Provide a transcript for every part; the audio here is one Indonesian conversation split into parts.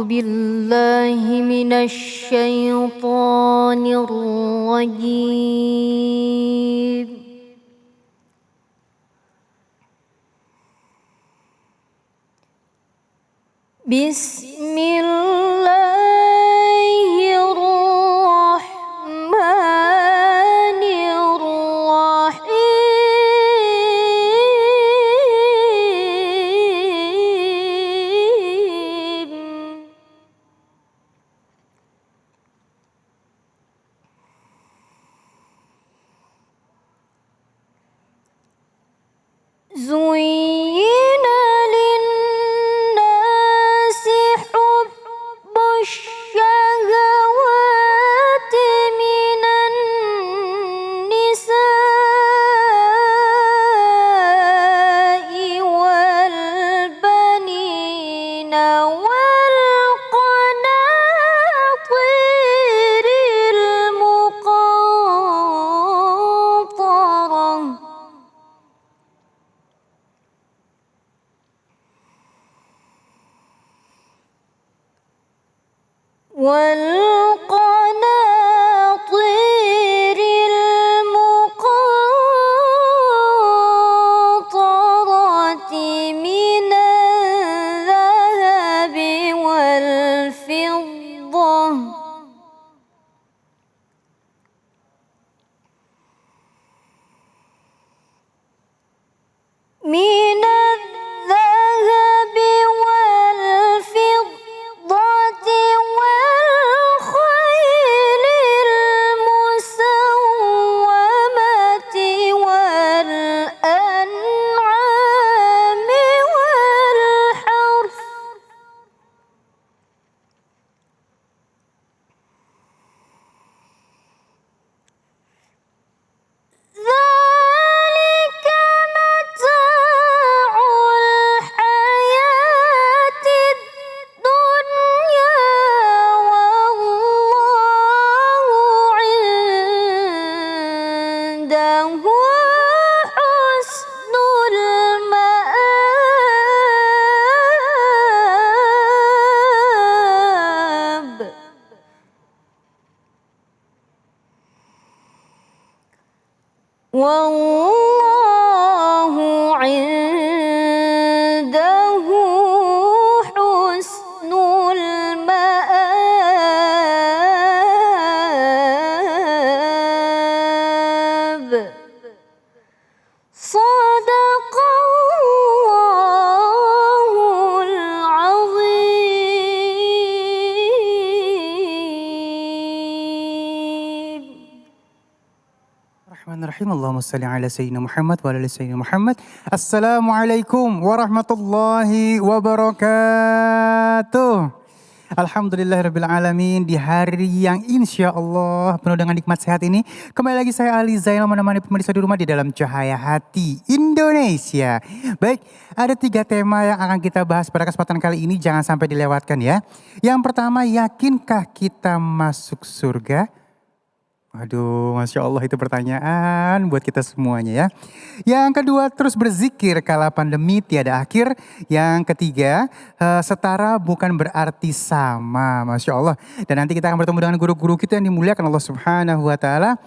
بالله من الشيطان الرجيم. بسم الله الرحمن الرحيم. زين للناس حب الشهوات من النساء والبنين والقناطير المقنطرة والقناطير المقنطرة من الذهب والفضة من الذهب والفضة والخيل المسومة والأنعام والحرث ذلك متاع الحياة الدنيا والله عنده حسن المآب. والله عنده حسن المآب. صدق الله العظيم. Bismillahirrahmanirrahim. Allahumma salli ala sayyidina Muhammad wa ala ali sayyidina Muhammad. Assalamualaikum warahmatullahi wabarakatuh. Alhamdulillahirabbil alamin, di hari yang insya Allah penuh dengan nikmat sehat ini, kembali lagi saya Ali Zainal menemani pemirsa di rumah di dalam Cahaya Hati Indonesia. Baik, ada 3 tema yang akan kita bahas pada kesempatan kali ini, jangan sampai dilewatkan ya. Yang pertama, yakinkah kita masuk surga? Waduh, Masya Allah, itu pertanyaan buat kita semuanya ya. Yang kedua, terus berzikir kala pandemi tiada akhir. Yang ketiga, setara bukan berarti sama, Masya Allah. Dan nanti kita akan bertemu dengan guru-guru kita yang dimuliakan Allah Subhanahu Wa Taala,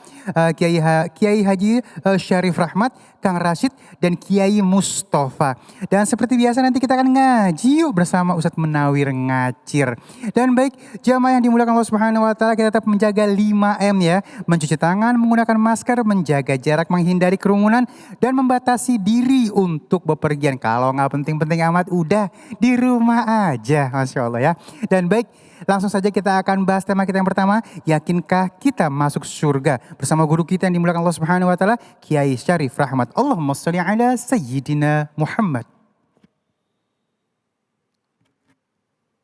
Kiai Haji Syarif Rahmat, Kang Rashid, dan Kiai Mustafa. Dan seperti biasa nanti kita akan ngaji yuk bersama Ustadz Menawir Ngacir. Dan baik, jamaah yang dimuliakan Allah Subhanahu Wa Taala, kita tetap menjaga 5M ya. Mencuci tangan, menggunakan masker, menjaga jarak, menghindari kerumunan, dan membatasi diri untuk bepergian. Kalau nggak penting-penting amat, udah di rumah aja, Masya Allah ya. Dan baik, langsung saja kita akan bahas tema kita yang pertama, yakinkah kita masuk surga? Bersama guru kita yang dimuliakan Allah Subhanahu Wa Taala, Kiai Syarif Rahmat. Allahumma sholli ala Sayyidina Muhammad.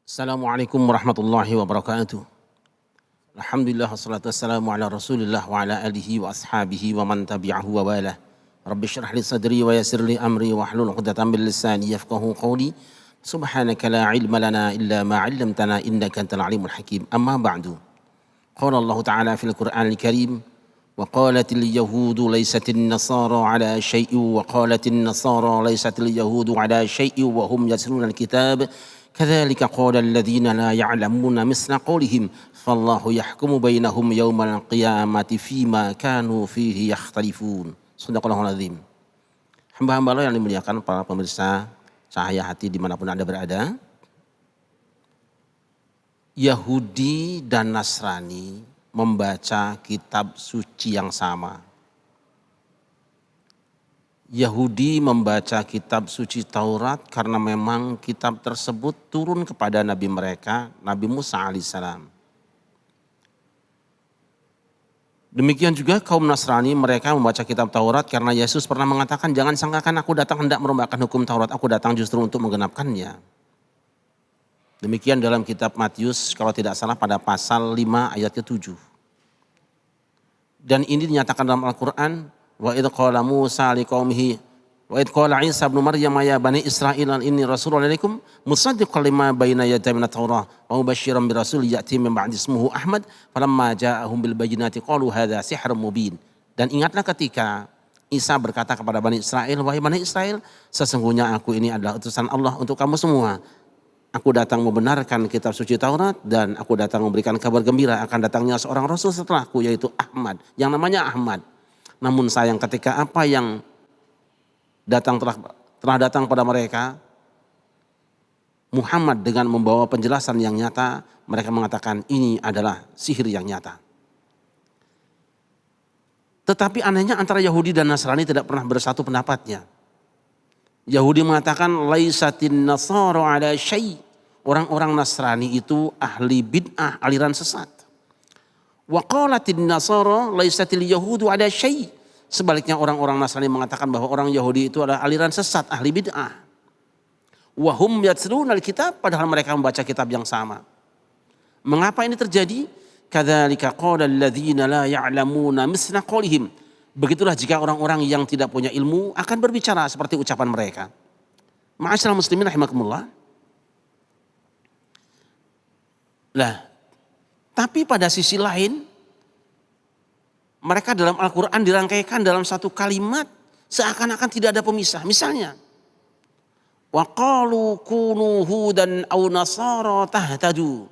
Assalamualaikum warahmatullahi wabarakatuh. Alhamdulillah wassalatu wassalamu ala Rasulillah wa ala alihi wa ashabihi wa man tabi'ahu wa wala. Rabbi shrah li sadri wa yassir li amri wa hlul 'uqdatam min lisani yafqahu qawli. Subhanaka la ilma lana illa ma 'allamtana innaka antal alimul hakim. Amma ba'du. Qala Allah Ta'ala fil Qur'anil Karim wa qalatil yahudu laysatin nasara ala syai'in wa qalatin nasara laysatil yahudu ala syai'in wa hum yatluna al-kitab Kadzalika qala alladziina laa ya'lamuuna misla qaulihim fallahu yahkumu bainahum yaumal qiyamati fima kanu fihi yakhtalifun. Shadaqallahul azim. Hamba-hamba Allah yang dimuliakan para pemirsa Cahaya Hati dimanapun Anda berada. Yahudi dan Nasrani membaca kitab suci yang sama. Yahudi membaca kitab suci Taurat karena memang kitab tersebut turun kepada Nabi mereka, Nabi Musa alaihissalam. Demikian juga kaum Nasrani, mereka membaca kitab Taurat karena Yesus pernah mengatakan, jangan sangkakan aku datang hendak merubahkan hukum Taurat, aku datang justru untuk menggenapkannya. Demikian dalam kitab Matius kalau tidak salah pada pasal 5 ayat ke-7. Dan ini dinyatakan dalam Al-Quran, wa idh qala Musa liqaumihi wa idh qala Isa ibnu Maryam ya bani Israil inni rasulun ilaikum musaddiqan lima baina yaday minat Taurah wa mubasysyiran bi rasul ya'ti min ba'di ismuhu Ahmad falamma ja'ahum bil bayyinati qalu hadza sihrun mubin. Dan ingatlah ketika Isa berkata kepada Bani Israel, wahai Bani Israel, sesungguhnya aku ini adalah utusan Allah untuk kamu semua. Aku datang membenarkan kitab suci Taurat dan aku datang memberikan kabar gembira akan datangnya seorang rasul setelahku yaitu Ahmad, yang namanya Ahmad. Namun sayang ketika apa yang telah datang pada mereka, Muhammad dengan membawa penjelasan yang nyata, mereka mengatakan ini adalah sihir yang nyata. Tetapi anehnya antara Yahudi dan Nasrani tidak pernah bersatu pendapatnya. Yahudi mengatakan laisatin nasara ala syai'. Orang-orang Nasrani itu ahli bid'ah, aliran sesat. Wa qalatin nasara laisatil yahudu ala syai'. Sebaliknya orang-orang Nasrani mengatakan bahwa orang Yahudi itu adalah aliran sesat, ahli bid'ah. Wa hum yatluna al-kitab, padahal mereka membaca kitab yang sama. Mengapa ini terjadi? Kadzalika qala alladziina la ya'lamuuna misla qaulihim. Begitulah jika orang-orang yang tidak punya ilmu akan berbicara seperti ucapan mereka. Ma'asyiral muslimin rahimakumullah. Lah, tapi pada sisi lain mereka dalam Al-Quran dirangkaikan dalam satu kalimat seakan-akan tidak ada pemisah. Misalnya, wa qalu kunu hudan aw nasara tahtadu.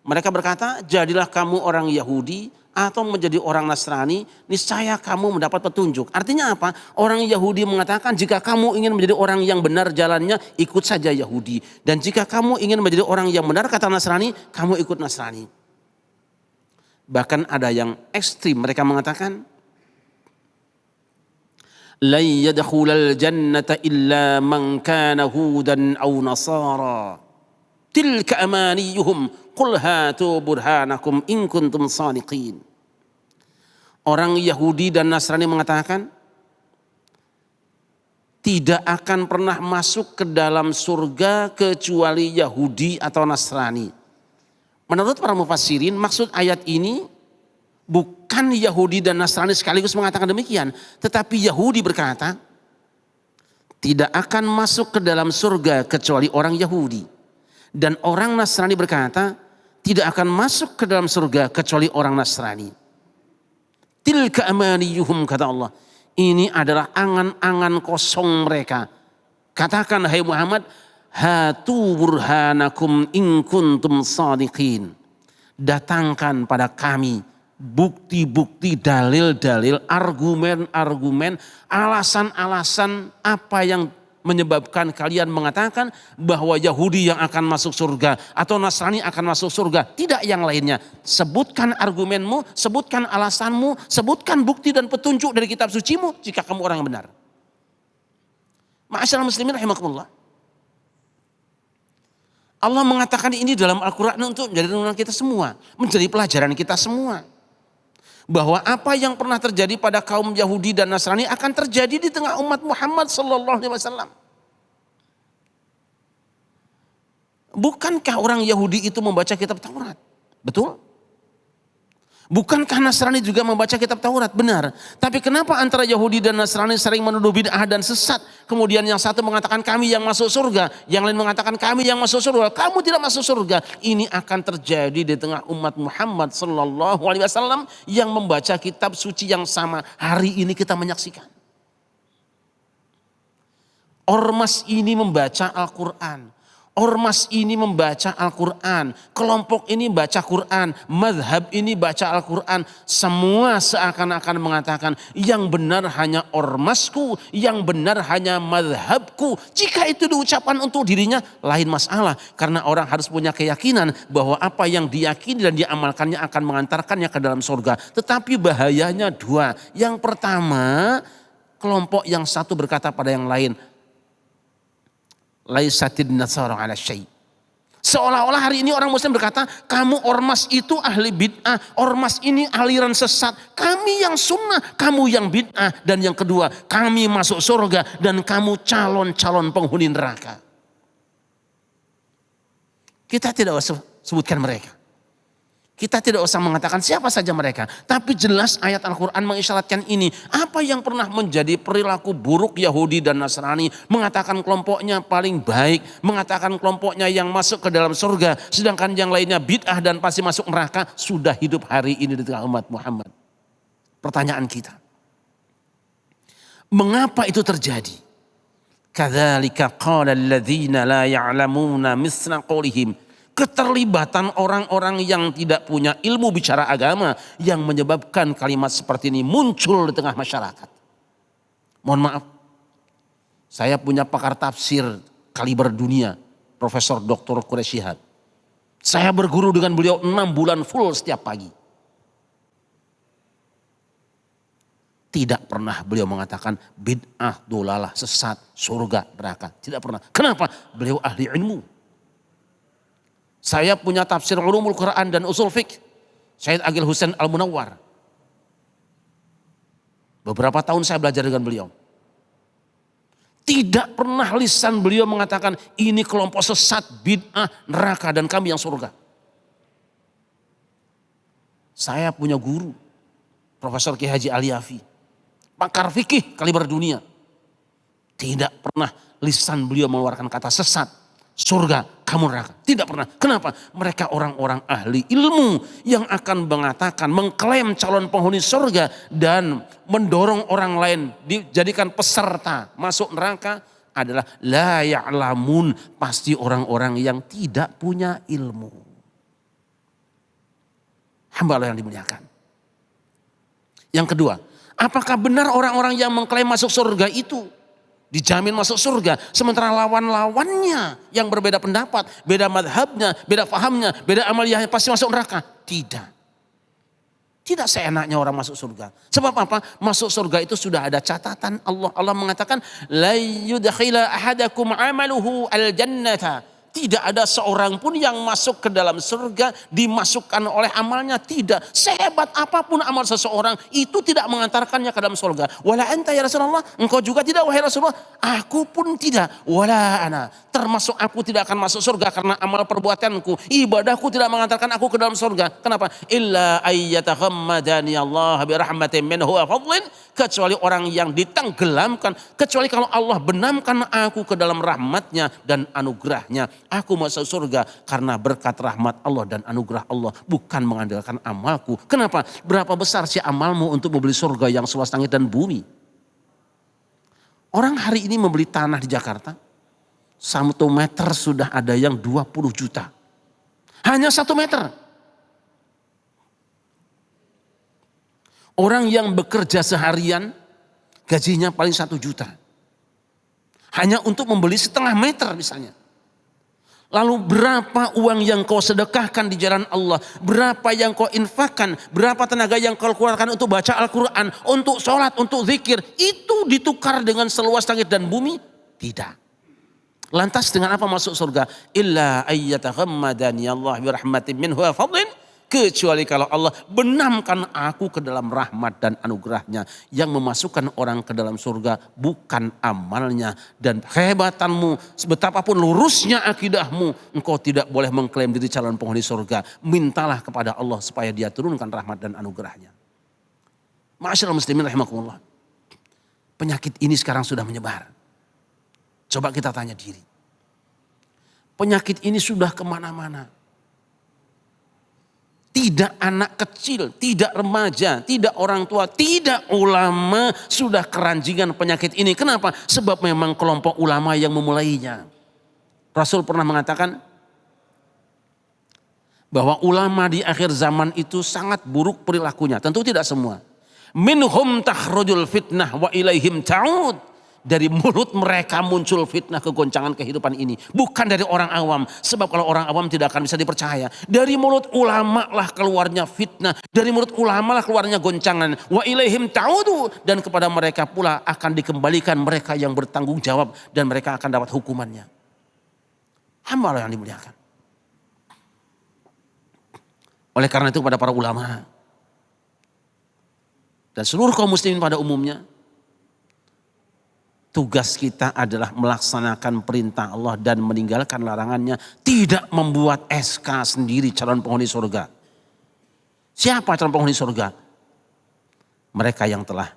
Mereka berkata, jadilah kamu orang Yahudi atau menjadi orang Nasrani, niscaya kamu mendapat petunjuk. Artinya apa? Orang Yahudi mengatakan jika kamu ingin menjadi orang yang benar jalannya, ikut saja Yahudi. Dan jika kamu ingin menjadi orang yang benar kata Nasrani, kamu ikut Nasrani. Bahkan ada yang ekstrim, mereka mengatakan la yadkhulal jannata illa man kana hudan aw nasara tilka amaniyuhum qul hatu burhanakum in kuntum shadiqin. Orang Yahudi dan Nasrani mengatakan tidak akan pernah masuk ke dalam surga kecuali Yahudi atau Nasrani. Menurut para mufassirin, maksud ayat ini bukan Yahudi dan Nasrani sekaligus mengatakan demikian, tetapi Yahudi berkata tidak akan masuk ke dalam surga kecuali orang Yahudi, dan orang Nasrani berkata tidak akan masuk ke dalam surga kecuali orang Nasrani. Tilka amaniyuhum, kata Allah, ini adalah angan-angan kosong mereka. Katakan hai Muhammad, hatu burhanakum in kuntum shadiqin. Datangkan pada kami bukti-bukti, dalil-dalil, argumen-argumen, alasan-alasan apa yang menyebabkan kalian mengatakan bahwa Yahudi yang akan masuk surga atau Nasrani akan masuk surga, tidak yang lainnya. Sebutkan argumenmu, sebutkan alasanmu, sebutkan bukti dan petunjuk dari kitab sucimu jika kamu orang yang benar. Ma'asyiral muslimin rahimakumullah. Allah mengatakan ini dalam Al-Quran untuk menjadi renungan kita semua, menjadi pelajaran kita semua. Bahwa apa yang pernah terjadi pada kaum Yahudi dan Nasrani akan terjadi di tengah umat Muhammad sallallahu alaihi wasallam. Bukankah orang Yahudi itu membaca kitab Taurat? Betul? Bukankah Nasrani juga membaca kitab Taurat? Benar. Tapi kenapa antara Yahudi dan Nasrani sering menuduh bid'ah dan sesat? Kemudian yang satu mengatakan kami yang masuk surga, yang lain mengatakan kami yang masuk surga, kamu tidak masuk surga. Ini akan terjadi di tengah umat Muhammad sallallahu alaihi wasallam yang membaca kitab suci yang sama. Hari ini kita menyaksikan ormas ini membaca Al-Quran. Ormas ini membaca Al-Quran, kelompok ini baca Quran, madhab ini baca Al-Quran. Semua seakan-akan mengatakan yang benar hanya ormasku, yang benar hanya madhabku. Jika itu diucapkan untuk dirinya lain masalah. Karena orang harus punya keyakinan bahwa apa yang diyakini dan diamalkannya akan mengantarkannya ke dalam surga. Tetapi bahayanya dua. Yang pertama, kelompok yang satu berkata pada yang lain, laisatid nasara ala syai. Seolah-olah hari ini orang muslim berkata, kamu ormas itu ahli bid'ah, ormas ini aliran sesat, kami yang sunnah, kamu yang bid'ah. Dan yang kedua, kami masuk surga dan kamu calon-calon penghuni neraka. Kita tidak usah sebutkan mereka. Kita tidak usah mengatakan siapa saja mereka. Tapi jelas ayat Al-Quran mengisyaratkan ini. Apa yang pernah menjadi perilaku buruk Yahudi dan Nasrani. Mengatakan kelompoknya paling baik. Mengatakan kelompoknya yang masuk ke dalam surga. Sedangkan yang lainnya bid'ah dan pasti masuk neraka. Sudah hidup hari ini di tengah umat Muhammad. Pertanyaan kita. Mengapa itu terjadi? Kadzalika qala alladzina la ya'lamuna misla qaulihim. Keterlibatan orang-orang yang tidak punya ilmu bicara agama yang menyebabkan kalimat seperti ini muncul di tengah masyarakat. Mohon maaf, saya punya pakar tafsir kaliber dunia, Profesor Dr. Quraish Shihab. Saya berguru dengan beliau 6 bulan full setiap pagi. Tidak pernah beliau mengatakan bid'ah, dolalah, sesat, surga, neraka. Tidak pernah. Kenapa? Beliau ahli ilmu. Saya punya tafsir ulumul Quran dan usul fiqh. Syed Agil Husain Al-Munawwar. Beberapa tahun saya belajar dengan beliau. Tidak pernah lisan beliau mengatakan ini kelompok sesat, bid'ah, neraka dan kami yang surga. Saya punya guru, Profesor Ki Haji Aliafi. Pakar fikih kaliber dunia. Tidak pernah lisan beliau mengeluarkan kata sesat, surga, kamu neraka. Tidak pernah. Kenapa? Mereka orang-orang ahli ilmu yang akan mengatakan, mengklaim calon penghuni surga dan mendorong orang lain dijadikan peserta masuk neraka adalah la ya'lamun, pasti orang-orang yang tidak punya ilmu. Hamba Allah yang dimuliakan. Yang kedua, apakah benar orang-orang yang mengklaim masuk surga itu dijamin masuk surga, sementara lawan-lawannya yang berbeda pendapat, beda madhabnya, beda fahamnya, beda amaliyahnya pasti masuk neraka? Tidak. Tidak seenaknya orang masuk surga. Sebab apa? Masuk surga itu sudah ada catatan Allah. Allah mengatakan, la yudkhila ahadakum amaluhu al-jannata. Tidak ada seorang pun yang masuk ke dalam surga dimasukkan oleh amalnya. Tidak. Sehebat apapun amal seseorang itu tidak mengantarkannya ke dalam surga. Wala anta ya Rasulullah. Engkau juga tidak wahai Rasulullah. Aku pun tidak. Wala ana. Termasuk aku tidak akan masuk surga karena amal perbuatanku. Ibadahku tidak mengantarkan aku ke dalam surga. Kenapa? Illa ayyataghammadani Allah birahmatin minhu wa fadlin. Kecuali orang yang ditenggelamkan. Kecuali kalau Allah benamkan aku ke dalam rahmatnya dan anugerahnya. Aku masuk surga karena berkat rahmat Allah dan anugerah Allah. Bukan mengandalkan amalku. Kenapa? Berapa besar sih amalmu untuk membeli surga yang seluas langit dan bumi? Orang hari ini membeli tanah di Jakarta. 1 meter sudah ada yang 20 juta. Hanya 1 meter. Orang yang bekerja seharian gajinya paling 1 juta. Hanya untuk membeli setengah meter misalnya. Lalu berapa uang yang kau sedekahkan di jalan Allah? Berapa yang kau infakkan? Berapa tenaga yang kau keluarkan untuk baca Al-Quran? Untuk sholat, untuk zikir? Itu ditukar dengan seluas langit dan bumi? Tidak. Lantas dengan apa masuk surga? Illa ayyataghammadani Allah birahmatin minhu wa fadlin. Kecuali kalau Allah benamkan aku ke dalam rahmat dan anugerahnya. Yang memasukkan orang ke dalam surga bukan amalnya. Dan kehebatanmu, betapapun lurusnya akidahmu, engkau tidak boleh mengklaim diri calon penghuni surga. Mintalah kepada Allah supaya dia turunkan rahmat dan anugerahnya. Ma'asyiral muslimin rahimakumullah. Penyakit ini sekarang sudah menyebar. Coba kita tanya diri. Penyakit ini sudah kemana-mana. Tidak anak kecil, tidak remaja, tidak orang tua, tidak ulama sudah keranjingan penyakit ini. Kenapa? Sebab memang kelompok ulama yang memulainya. Rasul pernah mengatakan bahwa ulama di akhir zaman itu sangat buruk perilakunya. Tentu tidak semua. Minhum takhrujul fitnah wa ilaihim ta'ud. Dari mulut mereka muncul fitnah kegoncangan kehidupan ini. Bukan dari orang awam. Sebab kalau orang awam tidak akan bisa dipercaya. Dari mulut ulama lah keluarnya fitnah. Dari mulut ulama lah keluarnya goncangan. Wa ilaihim ta'udu. Dan kepada mereka pula akan dikembalikan mereka yang bertanggung jawab. Dan mereka akan dapat hukumannya. Hamba Allah yang dimuliakan. Oleh karena itu kepada para ulama. Dan seluruh kaum muslimin pada umumnya. Tugas kita adalah melaksanakan perintah Allah dan meninggalkan larangannya. Tidak membuat SK sendiri calon penghuni surga. Siapa calon penghuni surga? Mereka yang telah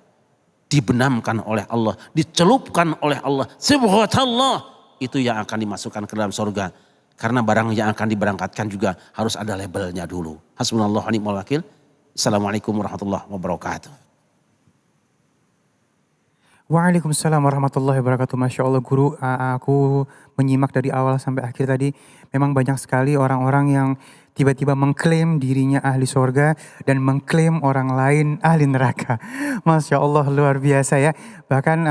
dibenamkan oleh Allah. Dicelupkan oleh Allah. Subhanallah. Itu yang akan dimasukkan ke dalam surga. Karena barang yang akan diberangkatkan juga harus ada labelnya dulu. Hasbunallah wa ni'mal wakil. Assalamualaikum warahmatullahi wabarakatuh. Waalaikumsalam warahmatullahi wabarakatuh. Masya Allah guru, aku menyimak dari awal sampai akhir tadi. Memang banyak sekali orang-orang yang tiba-tiba mengklaim dirinya ahli surga dan mengklaim orang lain ahli neraka. Masya Allah luar biasa ya. Bahkan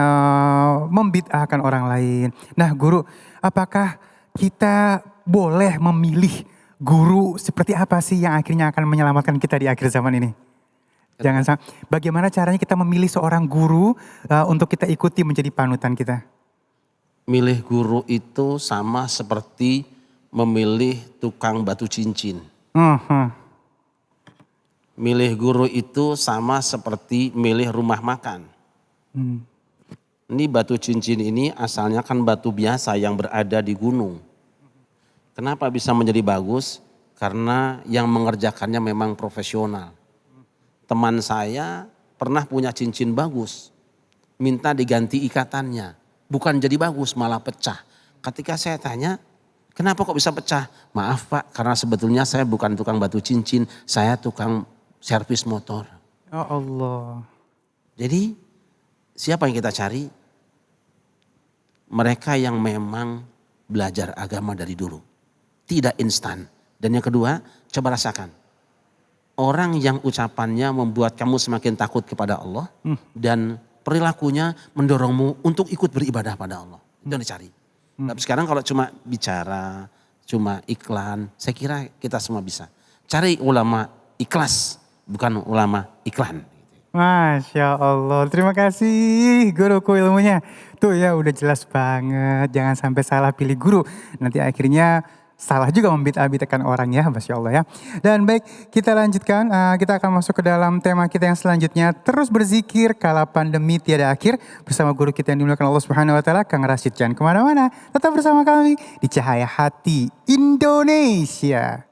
membid'ahkan orang lain. Nah guru, apakah kita boleh memilih guru seperti apa sih yang akhirnya akan menyelamatkan kita di akhir zaman ini? Jangan sampai. Bagaimana caranya kita memilih seorang guru untuk kita ikuti menjadi panutan kita? Milih guru itu sama seperti memilih tukang batu cincin. Milih guru itu sama seperti milih rumah makan. Ini batu cincin ini asalnya kan batu biasa yang berada di gunung. Kenapa bisa menjadi bagus? Karena yang mengerjakannya memang profesional. Teman saya pernah punya cincin bagus, minta diganti ikatannya. Bukan jadi bagus, malah pecah. Ketika saya tanya, kenapa kok bisa pecah? Maaf Pak, karena sebetulnya saya bukan tukang batu cincin, saya tukang servis motor. Oh Allah. Jadi siapa yang kita cari? Mereka yang memang belajar agama dari dulu. Tidak instan. Dan yang kedua, coba rasakan. Orang yang ucapannya membuat kamu semakin takut kepada Allah dan perilakunya mendorongmu untuk ikut beribadah pada Allah. Itu yang dicari. Tapi sekarang kalau cuma bicara, cuma iklan, saya kira kita semua bisa. Cari ulama ikhlas, bukan ulama iklan. Masya Allah, terima kasih guruku ilmunya. Tuh ya udah jelas banget, jangan sampai salah pilih guru. Nanti akhirnya salah juga membid'ah-bid'ahkan orang ya, Masya Allah ya. Dan baik, kita lanjutkan, kita akan masuk ke dalam tema kita yang selanjutnya. Terus berzikir kala pandemi tiada akhir bersama guru kita yang dimuliakan Allah Subhanahu Wa Taala, Kang Rashid. Jangan kemana-mana, tetap bersama kami di Cahaya Hati Indonesia.